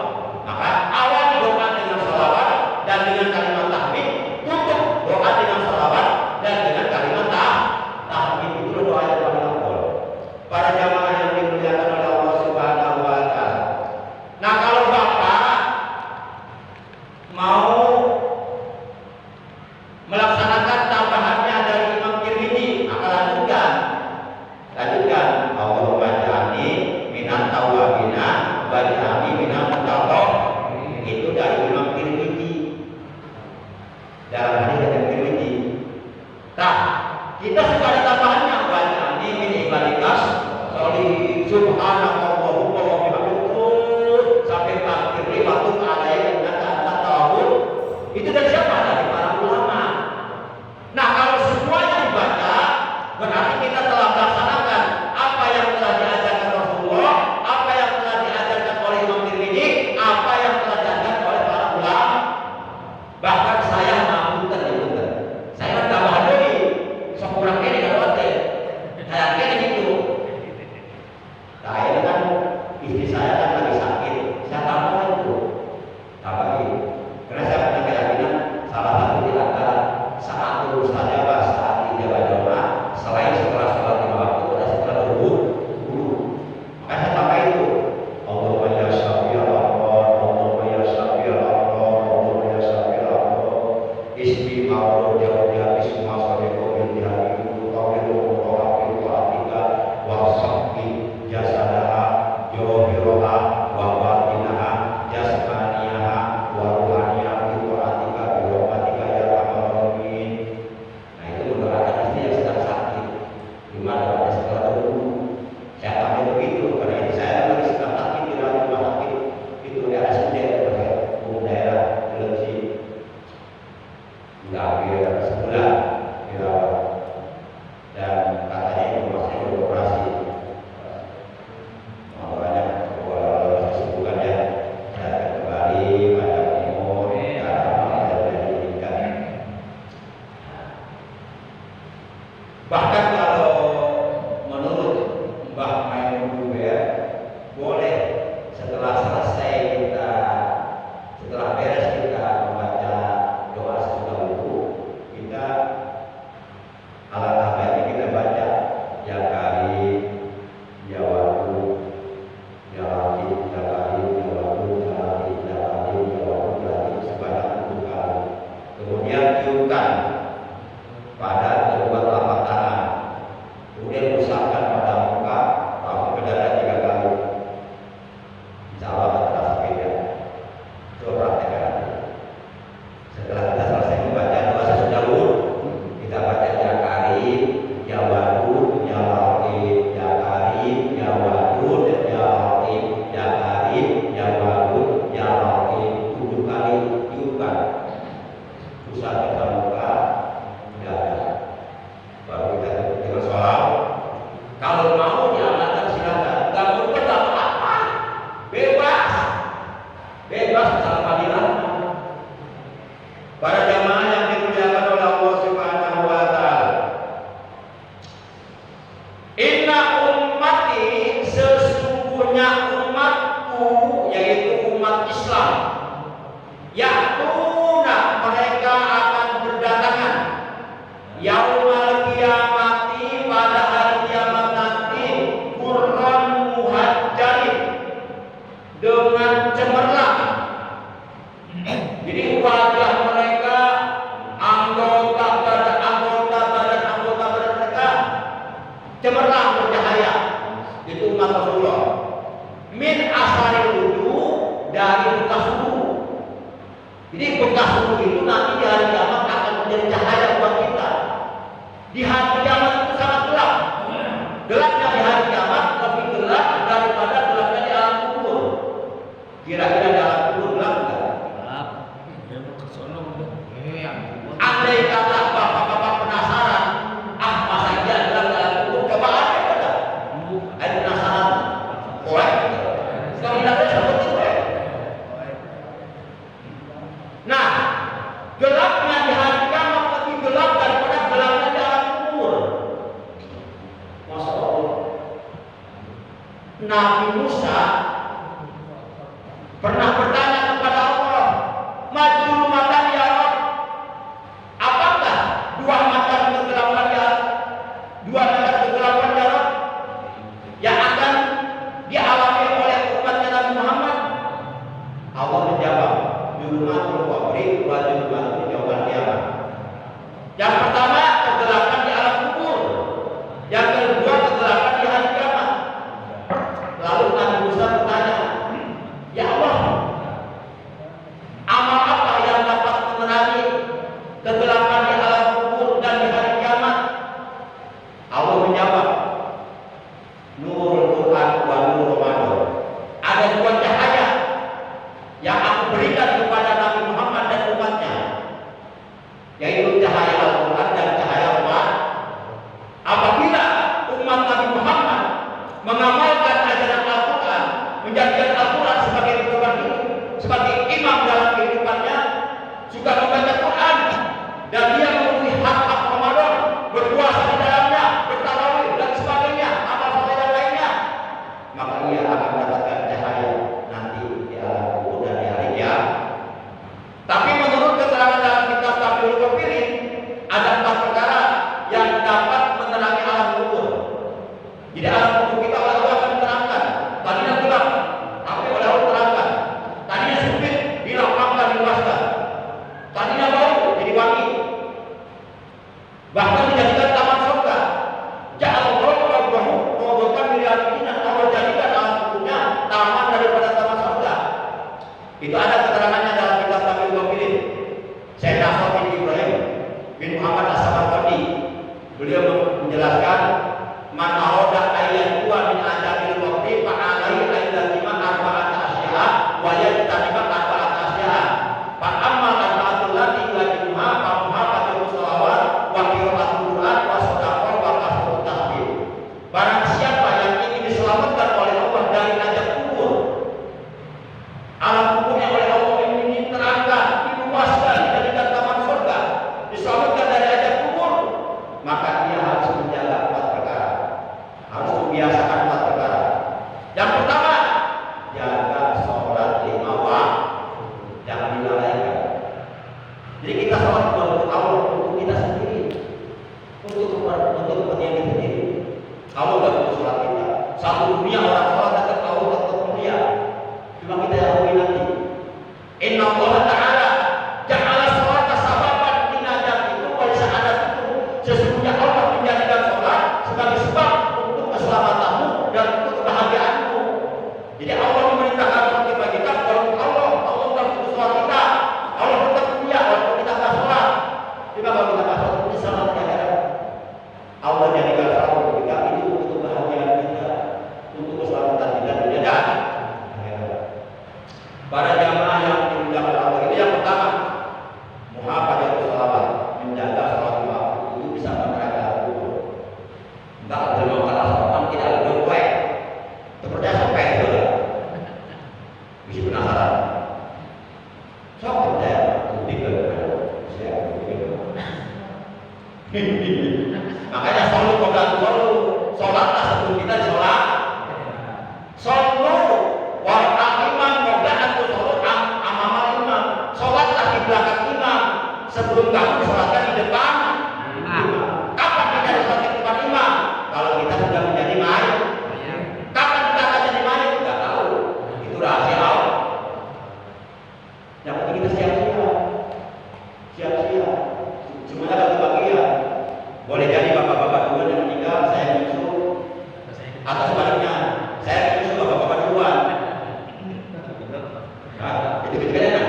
Maka awali doa dengan salawat dan dengan kalimat tahmid, tutup doa dengan salawat dan dengan kalimat tahmid. Itu doa yang paling afdal. Para jamaah yang dimuliakan oleh Allah Subhanahu wa taala. Nah, kalau Bapak mau melaksanakan tambahannya dari Imam Tirmidzi, maka lanjutkan. Allahumma ja'alni minat tawabina wa ja'alni minat mutatahhirin. Itu dari Imam Tirmidzi. Dalam hadis dari Tirmidzi. Nah, kita sudah ada tambahannya, wa ja'alni min ibadikas sholihin subhanallahumma wa bihamdihi sampai akhir waktu alaihi wa ta'ala. Itu dari siapa? Dari para ulama. Nah, kalau semuanya dibaca, berarti kita telah melaksanakan apa yang telah diajarkan Rasulullah, apa yang telah diajarkan oleh Imam Tirmidzi, apa yang telah diajarkan oleh para ulama. Bahkan saya mampu terlibat. Saya tambah lagi, sekurang ini kalau ada, saya kira gitu. Saya kan istri saya kan lagi sakit, saya tambah itu, tambahin. Karena saya punya keyakinan salah satu di antara saat lulus saja saat ijabah doa selain setelah sholat 5 waktu dan setelah berwudu. Maka saya tambah itu. Allahumma ya syafi'al aqwal, Allahumma ya syafi'al aqwal, Allahumma ya syafi'al aqwal. Ismi ma'ruf jawabnya isma sadiqo min dihariku tawilu mu'rafi wa'atika wa sahbi jasadaha jawhiroha wa batinaha jasmaniyaha wa ruhaniyaha wa'atika biwa'atika ya rahmanin. Nah, itu mendoakan istri yang sedang sakit. Gimana pada setelah berwudu? Saya tambah begitu karena ini saya lagi sedang sakit di dalam rumah sakit. Itu RSUD daerah Cilengsi. Hampir sebulan dirawat dan katanya informasinya beroperasi. Makanya kalau kesibukan ya saya kembali pada timur dan diinginkan. Bahkan kalau menurut Mbah Maimun Buber, boleh setelah beres kita membaca doa sesudah wudu, kita alangkah baiknya kita baca ya Karim, ya Wadud, ya Latif, ya Karim, ya Wadud, ya Latif, ya Karim, ya Wadud, ya Latif sebanyak 7 kali. Kemudian tiupkan pada kedua telapak tangan, kemudian usapkan pada muka, langsung ke dada 3 kali. Insya Allah akan terasa beda. Coba praktekkan nanti. Setelah kita selesai membaca doa sesudah wudu, kita baca ya Karim, ya Wadud, ya Latif, ya Karim, ya Wadud, ya Latif, ya Karim, ya Wadud, ya Latif 7 kali tiupkan. Usapkan pada muka, dada. Baru kita tutup dengan sholat. Kalau mau diamalkan silakan. Gak mau juga gak apa-apa. Bebas dalam panggilan. Para jamaah yang dimuliakan oleh Allah Subhanahu wa taala. Inna ummati, sesungguhnya umatku, yaitu umat Islam, ya'tuna, mereka akan berdatangan yaumal qiyamati, pada hari kiamat nanti, qurran muhajjalin, dengan cemerlang. Jadi wajah mereka, anggota badan mereka cemerlang bercahaya. Itu umat Rasulullah. Min asari wudu, dari bekas wudu. Jadi bekas wudu itu nanti di hari kiamat akan menjadi cahaya buat kita. Di hari kiamat itu sangat gelap. Gelapnya di hari kiamat lebih gelap daripada gelapnya di alam kubur. Kira-kira di alam kubur gelap enggak? Gelap. Andai kata bapak-bapak penasaran, masa iya gelap di alam kubur? Coba ada enggak? Ada penasaran? Boleh. Kalau tidak ada seperti itu. Nah, gelapnya di hari kiamat lebih gelap daripada gelapnya di alam kubur. Masya Allah. Nabi Musa Zulumatul qabri wa zulumatul yaumil qiyamah. Yang pertama, kegelapan di alam kubur. Yang kedua, kegelapan di hari kiamat. Lalu Nabi Musa bertanya, "Ya Allah, amal apa yang dapat menerangi kegelapan di alam kubur dan di hari kiamat?" Allah menjawab, "Nurul Quran wa nurul Ramadan." Ada dua cahaya yang aku berikan kepada Nabi Muhammad dan umatnya, yaitu cahaya Al-Quran dan cahaya Ramadan. Apabila umat Nabi Muhammad mengamalkan ajaran Al-Quran, menjadikan Al-Quran sebagai pedoman hidup, sebagai imam dalam kehidupannya, juga membaca Quran, dan dia memenuhi hak-hak Ramadan, berpuasa di dalamnya, bertarawih dan sebagainya, amal soleh yang lainnya, maka ia akan mendapatkan cahaya nanti di alam kubur dan di hari kiamat. Tapi menurut keterangan dalam kitab Tabiul Qabirin, ada 4 perkara yang dapat menerangi alam kubur. Jadi alam kubur kita oleh Allah akan diterangkan. Tadinya gelap, tapi oleh Allah terangkan. Tadinya sempit, dilapangkan, diluaskan. Tadinya bau, jadi wangi. Bahkan dijadikan taman surga. Ja'alallahu rabbahu rawdatan min riyadil jannah. Allah jadikan alam kuburnya taman daripada taman surga. Itu ada keterangannya dalam kitab Tabiul Qabirin. Syekh Nasr bin Ibrahim bin Muhammad As-Samarqandi, beliau menjelaskan, "Man arada ayyan huwa min ajabil qabri fa alaihi ayyazima arba'ata asya'a wa yajtaniba arba'ata asya'a. Fa amma arba'atul lati yujibuha fa muhabbatul shalawat wa qira'atul Qur'an wa shadaqah wa kasrut tasbih." Barang siapa yang ingin diselamatkan oleh Allah dari azab kubur, alam kuburnya oleh Allah ini diterangkan, diluaskan, dijadikan taman surga, diselamatkan dari azab kubur, maka dia harus menjaga 4 perkara, harus membiasakan 4 perkara. Yang pertama, jaga sholat 5 waktu, jangan dilalaikan. Jadi kita sholat bukan untuk Allah, untuk kita sendiri, untuk kepentingan kita sendiri. Allah gak butuh sholat kita. Satu dunia orang sholat tetap Allah tetap mulia, cuma kita yang rugi nanti. Inna Allah Ta'ala ja'ala sholata sababan li najatikum wa li sa'adatikum. Sesungguhnya Allah menjadikan sholat sebagai sebab untuk keselamatanmu dan untuk kebahagiaanmu. Jadi Allah memerintahkan sholat kita bukan untuk Allah. Allah bukan butuh sholat kita. Allah tetap mulia walaupun kita tak sholat. Cuma kalau kita tak sholat, ini selamat di akhirat. Allah jadikan sholat untuk kita itu untuk kebahagiaan kita, untuk keselamatan kita dunia dan akhirat. Para jamaah yang dimuliakan Allah, ini yang pertama, muhafadzah sholawat, menjaga sholat waktu, itu bisa menerangi alam kubur. Enggak ada mau kalah sholat, tidak ada kue. Sepertinya sampai itu ya. Bisa penasaran. Sok percaya, tiga saya makanya selalu sholatlah sebelum kita sholat. Selalu wal imam qabla sholat amamal imam. Sholatlah di belakang imam sebelum kamu sholatkan di depan imam. Kapan kita sholat di depan imam? Kalau kita sudah menjadi mayit. Kapan kita akan jadi mayit? Tidak tahu. Itu rahasia Allah. Yang penting kita siap-siap. Semuanya ada kebahagiaan. Boleh jadi bapak-bapak duluan yang meninggal, saya menyusul, atau sebaliknya, saya menyusul bapak-bapak duluan. Nah, itu kan?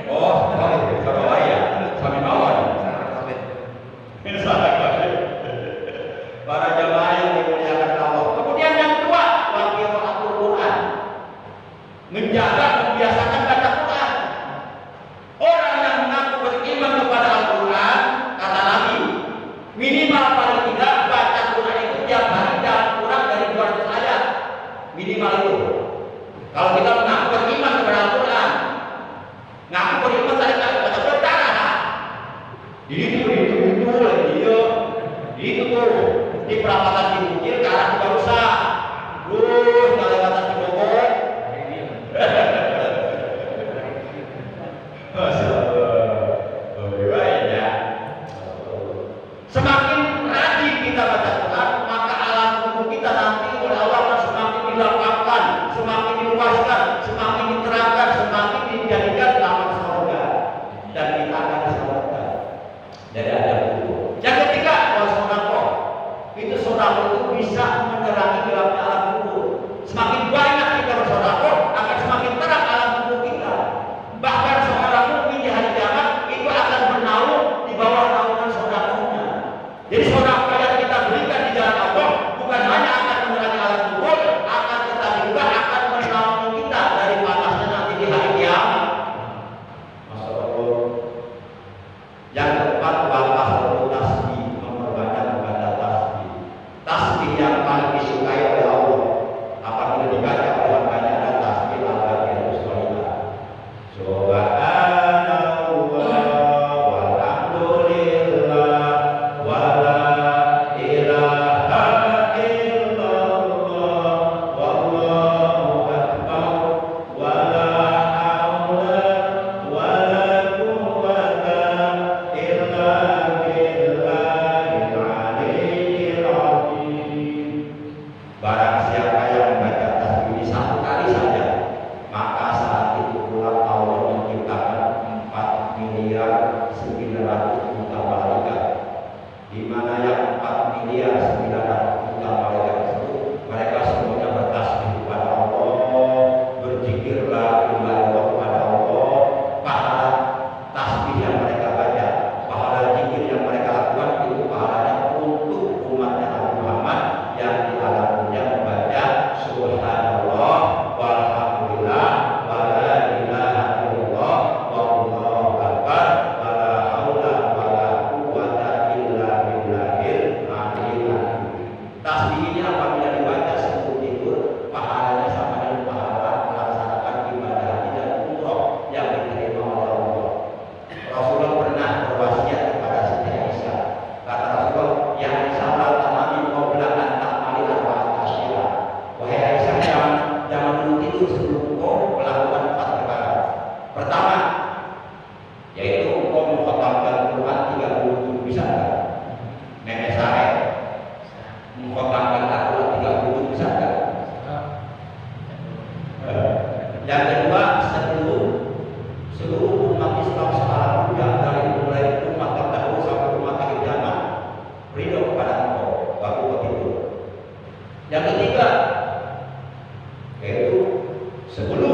Oh, bapak ya, suami mawar. Para jamaah yang dimuliakan Allah. Kemudian yang kedua, qiraatul Quran, menjaga, membiasakan baca Quran. Orang yang mengaku beriman kepada Al-Quran, kata Nabi, minimal paling tidak baca Quran itu tiap hari jangan kurang dari 200 ayat. Minimal itu. Kalau kita mengaku beriman kepada Al-Quran, ngaku beriman tadi nggak baca berdarah. Itu di perapatan Cibukir ke arah Cibarusah. Terus kalau lewatan Cibogor. Semakin rajin kita baca Quran, maka alam kubur kita nanti oleh Allah akan semakin dilapangkan, semakin diluaskan, semakin diterangkan, semakin sebelum engkau melakukan 4 perkara. Pertama, yaitu engkau mengkhatamkan Quran 30 bisa enggak? Nenek saya mengkhatamkan Al-Quran 30 bisa enggak? Yang kedua, seluruh umat Islam sekarang dunia dari mulai umat terdahulu sampai umat akhir zaman ridho kepada engkau, baru begitu. Yang ketiga, yaitu sebelum